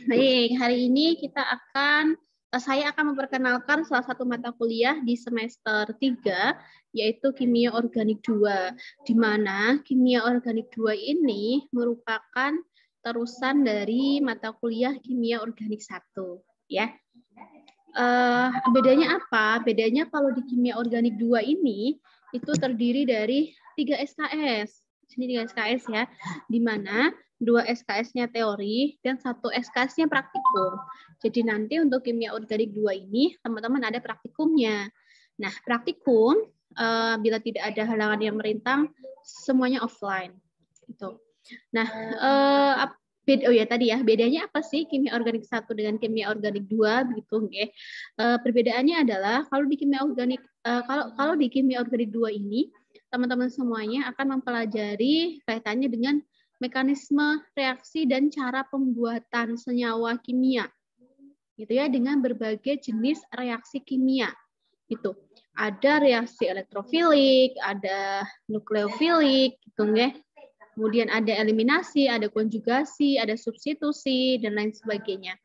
Baik, hari ini saya akan memperkenalkan salah satu mata kuliah di semester 3, yaitu Kimia Organik 2, di mana Kimia Organik 2 ini merupakan terusan dari mata kuliah Kimia Organik 1. Ya. Bedanya apa? Bedanya kalau di Kimia Organik 2 ini, itu terdiri dari 3 SKS. Sini 3 SKS ya, di mana 2 SKS-nya teori dan 1 SKS-nya praktikum. Jadi nanti untuk Kimia Organik 2 ini, teman-teman ada praktikumnya. Nah, praktikum, bila tidak ada halangan yang merintang, semuanya offline. Gitu. Nah, bedanya apa sih kimia organik 1 dengan kimia organik 2 begitu nggih. Perbedaannya adalah kalau di kimia organik kalau di kimia organik 2 ini teman-teman semuanya akan mempelajari kaitannya dengan mekanisme reaksi dan cara pembuatan senyawa kimia. Gitu ya, dengan berbagai jenis reaksi kimia. Gitu. Ada reaksi elektrofilik, ada nukleofilik gitu nggih. Kemudian ada eliminasi, ada konjugasi, ada substitusi, dan lain sebagainya.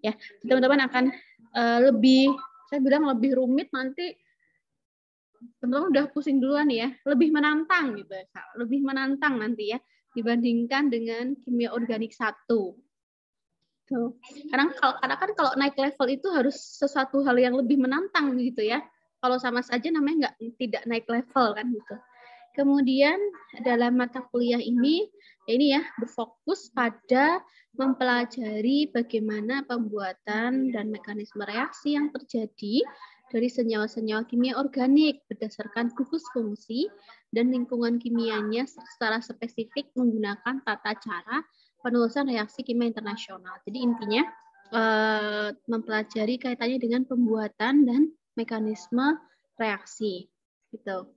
Ya, teman-teman akan saya bilang lebih rumit nanti, teman-teman udah pusing duluan ya, lebih menantang gitu, lebih menantang nanti ya dibandingkan dengan kimia organik 1. Tuh. Karena kan kalau naik level itu harus sesuatu hal yang lebih menantang gitu ya. Kalau sama saja namanya tidak naik level kan gitu. Kemudian dalam mata kuliah ini berfokus pada mempelajari bagaimana pembuatan dan mekanisme reaksi yang terjadi dari senyawa-senyawa kimia organik berdasarkan gugus fungsi dan lingkungan kimianya secara spesifik menggunakan tata cara penulisan reaksi kimia internasional. Jadi intinya mempelajari kaitannya dengan pembuatan dan mekanisme reaksi gitu.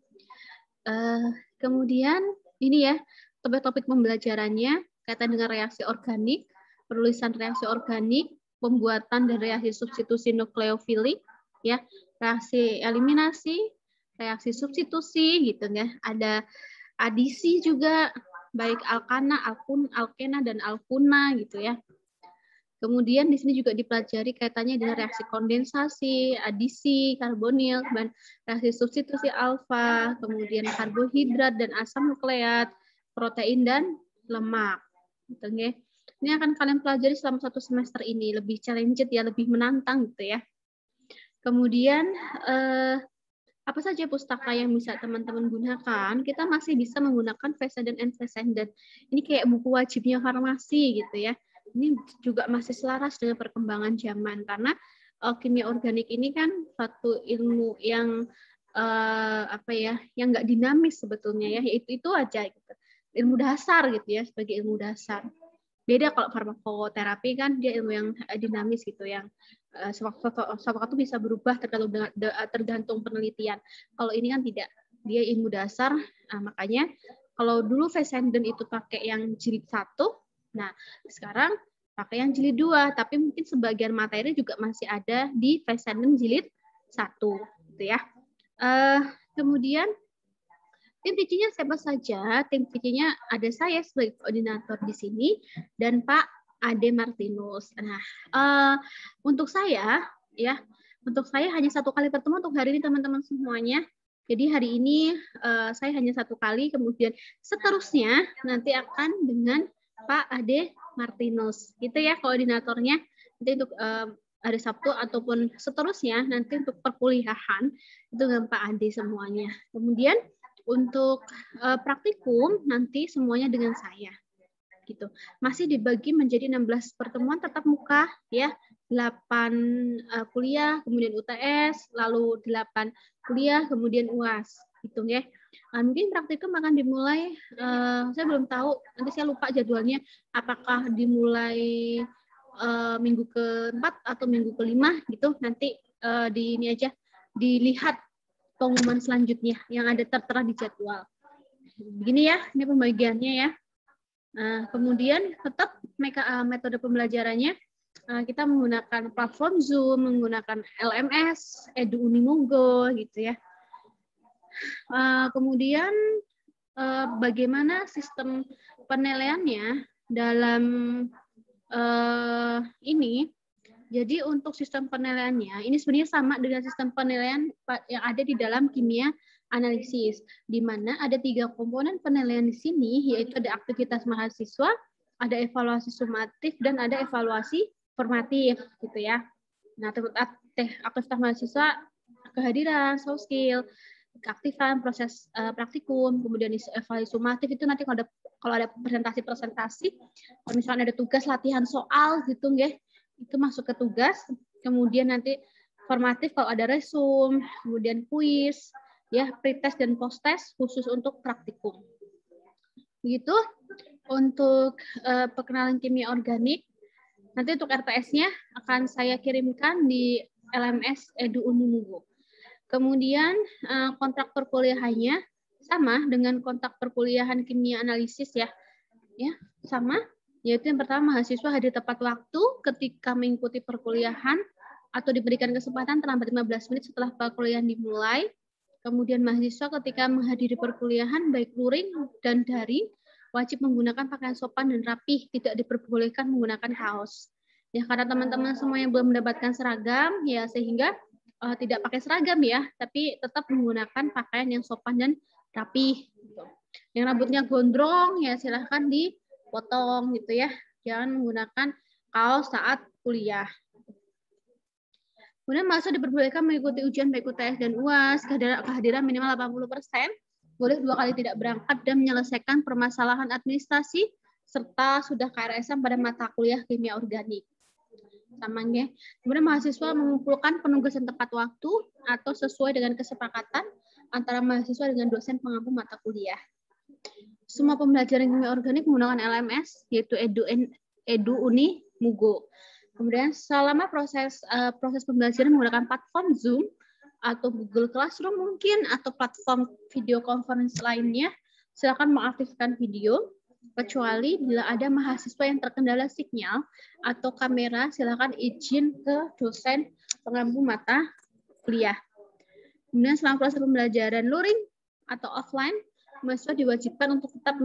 Kemudian ini ya topik-topik pembelajarannya kaitan dengan reaksi organik, penulisan reaksi organik, pembuatan dan reaksi substitusi nukleofilik, ya, reaksi eliminasi, reaksi substitusi gitu ya. Ada adisi juga baik alkana, alkena dan alkuna gitu ya. Kemudian di sini juga dipelajari kaitannya dengan reaksi kondensasi, adisi, karbonil, dan reaksi substitusi alfa, kemudian karbohidrat dan asam nukleat, protein dan lemak. Gitu, ya. Ini akan kalian pelajari selama 1 semester ini, lebih challenging ya, lebih menantang gitu ya. Kemudian apa saja pustaka yang bisa teman-teman gunakan? Kita masih bisa menggunakan Fessenden and Fessenden. Ini kayak buku wajibnya farmasi gitu ya. Ini juga masih selaras dengan perkembangan zaman karena kimia organik ini kan satu ilmu yang yang nggak dinamis sebetulnya ya, yaitu itu aja gitu. Ilmu dasar gitu ya, sebagai ilmu dasar. Beda kalau farmakoterapi kan dia ilmu yang dinamis gitu, yang sewaktu-waktu bisa berubah tergantung penelitian. Kalau ini kan tidak, dia ilmu dasar, makanya kalau dulu Fessenden itu pakai yang jilid 1, nah sekarang pakai yang jilid 2, tapi mungkin sebagian materi juga masih ada di Fessenden jilid 1, gitu ya. Kemudian tim TC-nya siapa saja? Tim TC-nya ada saya sebagai koordinator di sini dan Pak Ade Martinus. Nah, untuk saya hanya 1 kali pertemuan untuk hari ini teman-teman semuanya. Jadi hari ini saya hanya 1 kali, kemudian seterusnya nanti akan dengan Pak Ade Martinus. Gitu ya koordinatornya. Nanti untuk hari Sabtu ataupun seterusnya nanti untuk perkuliahan itu dengan Pak Ade semuanya. Kemudian untuk praktikum nanti semuanya dengan saya. Gitu. Masih dibagi menjadi 16 pertemuan tatap muka ya, 8 kuliah, kemudian UTS, lalu 8 kuliah, kemudian UAS gitu ya. Mungkin praktikum akan dimulai saya belum tahu, nanti saya lupa jadwalnya apakah dimulai minggu ke-4 atau minggu ke-5 gitu. Nanti di ini aja dilihat pengumuman selanjutnya yang ada tertera di jadwal. Begini ya, ini pembagiannya ya. Kemudian tetap metode pembelajarannya kita menggunakan platform Zoom, menggunakan LMS, Edu Unimogo gitu ya. Kemudian bagaimana sistem penilaiannya dalam ini, jadi untuk sistem penilaiannya, ini sebenarnya sama dengan sistem penilaian yang ada di dalam kimia analisis, di mana ada 3 komponen penilaian di sini, yaitu ada aktivitas mahasiswa, ada evaluasi sumatif, dan ada evaluasi formatif, gitu ya. Nah, aktivitas mahasiswa, kehadiran, soft skill, keaktifan, proses praktikum, kemudian evaluasi sumatif itu nanti kalau ada presentasi, kalau misalnya ada tugas latihan soal gitu, nggih, itu masuk ke tugas. Kemudian nanti formatif kalau ada resum, kemudian kuis, ya, pretest dan posttest khusus untuk praktikum. Begitu untuk perkenalan kimia organik. Nanti untuk RTS-nya akan saya kirimkan di LMS Edu Unimugo. Kemudian kontrak perkuliahannya sama dengan kontrak perkuliahan kimia analisis ya, sama. Yaitu yang pertama, mahasiswa hadir tepat waktu ketika mengikuti perkuliahan atau diberikan kesempatan terlambat 15 menit setelah perkuliahan dimulai. Kemudian mahasiswa ketika menghadiri perkuliahan baik luring dan daring wajib menggunakan pakaian sopan dan rapih, tidak diperbolehkan menggunakan kaos. Ya, karena teman-teman semua yang belum mendapatkan seragam, ya sehingga tidak pakai seragam ya, tapi tetap menggunakan pakaian yang sopan dan rapih. Yang rambutnya gondrong, ya silahkan dipotong gitu ya. Jangan menggunakan kaos saat kuliah. Kemudian mahasiswa diperbolehkan mengikuti ujian baik UTS dan UAS, kehadiran minimal 80%, boleh 2 kali tidak berangkat dan menyelesaikan permasalahan administrasi, serta sudah KRS-an pada mata kuliah kimia organik. Sama ya. Kemudian mahasiswa mengumpulkan penugasan tepat waktu atau sesuai dengan kesepakatan antara mahasiswa dengan dosen pengampu mata kuliah. Semua pembelajaran kimia organik menggunakan LMS, yaitu Edu Unimugo. Kemudian selama proses pembelajaran menggunakan platform Zoom atau Google Classroom mungkin, atau platform video conference lainnya, silakan mengaktifkan video, kecuali bila ada mahasiswa yang terkendala sinyal atau kamera, silakan izin ke dosen pengampu mata kuliah. Kemudian selama proses pembelajaran luring atau offline, mahasiswa diwajibkan untuk tetap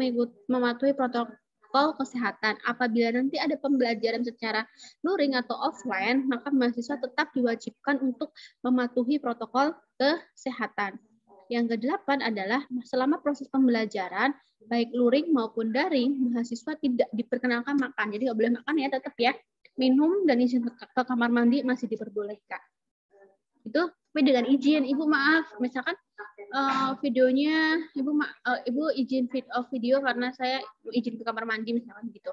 mematuhi protokol kesehatan. Apabila nanti ada pembelajaran secara luring atau offline, maka mahasiswa tetap diwajibkan untuk mematuhi protokol kesehatan. Yang ke-8 adalah selama proses pembelajaran, baik luring maupun daring, mahasiswa tidak diperkenankan makan. Jadi nggak boleh makan ya, tetap ya. Minum dan izin ke kamar mandi masih diperbolehkan. Itu tapi dengan izin, Ibu maaf, misalkan videonya Ibu izin feed off video karena saya izin ke kamar mandi misalkan gitu.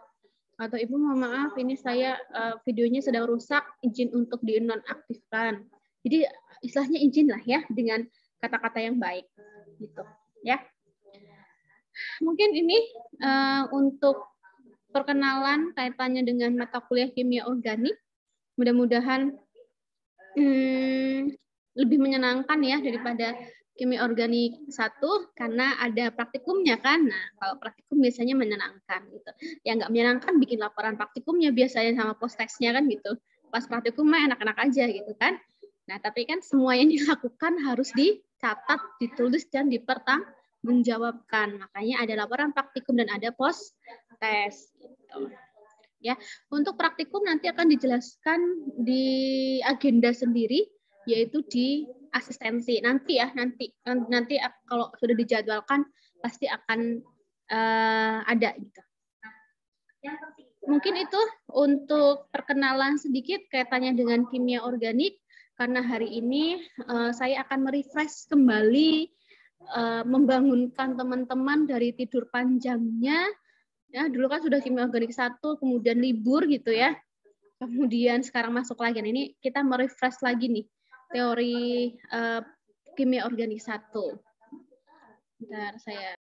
Atau Ibu mohon maaf, ini saya videonya sedang rusak, izin untuk dinonaktifkan. Jadi istilahnya izin lah ya, dengan kata-kata yang baik gitu ya. Mungkin ini untuk perkenalan kaitannya dengan mata kuliah kimia organik. Mudah-mudahan lebih menyenangkan ya daripada kimia organik 1 karena ada praktikumnya kan. Nah, kalau praktikum biasanya menyenangkan gitu. Yang nggak menyenangkan bikin laporan praktikumnya biasanya sama post-testnya kan gitu. Pas praktikum mah enak-enak aja gitu kan. Nah, tapi kan semua yang dilakukan harus dicatat, ditulis, dan dipertanggungjawabkan. Makanya ada laporan praktikum dan ada post-test. Gitu. Ya, untuk praktikum nanti akan dijelaskan di agenda sendiri, yaitu di asistensi. Nanti ya, nanti kalau sudah dijadwalkan pasti akan ada gitu. Mungkin itu untuk perkenalan sedikit kaitannya dengan kimia organik. Karena hari ini saya akan merefresh kembali, membangunkan teman-teman dari tidur panjangnya. Ya, dulu kan sudah kimia organik 1, kemudian libur gitu ya. Kemudian sekarang masuk lagi. Nah, ini kita merefresh lagi nih teori kimia organik 1. Bentar, saya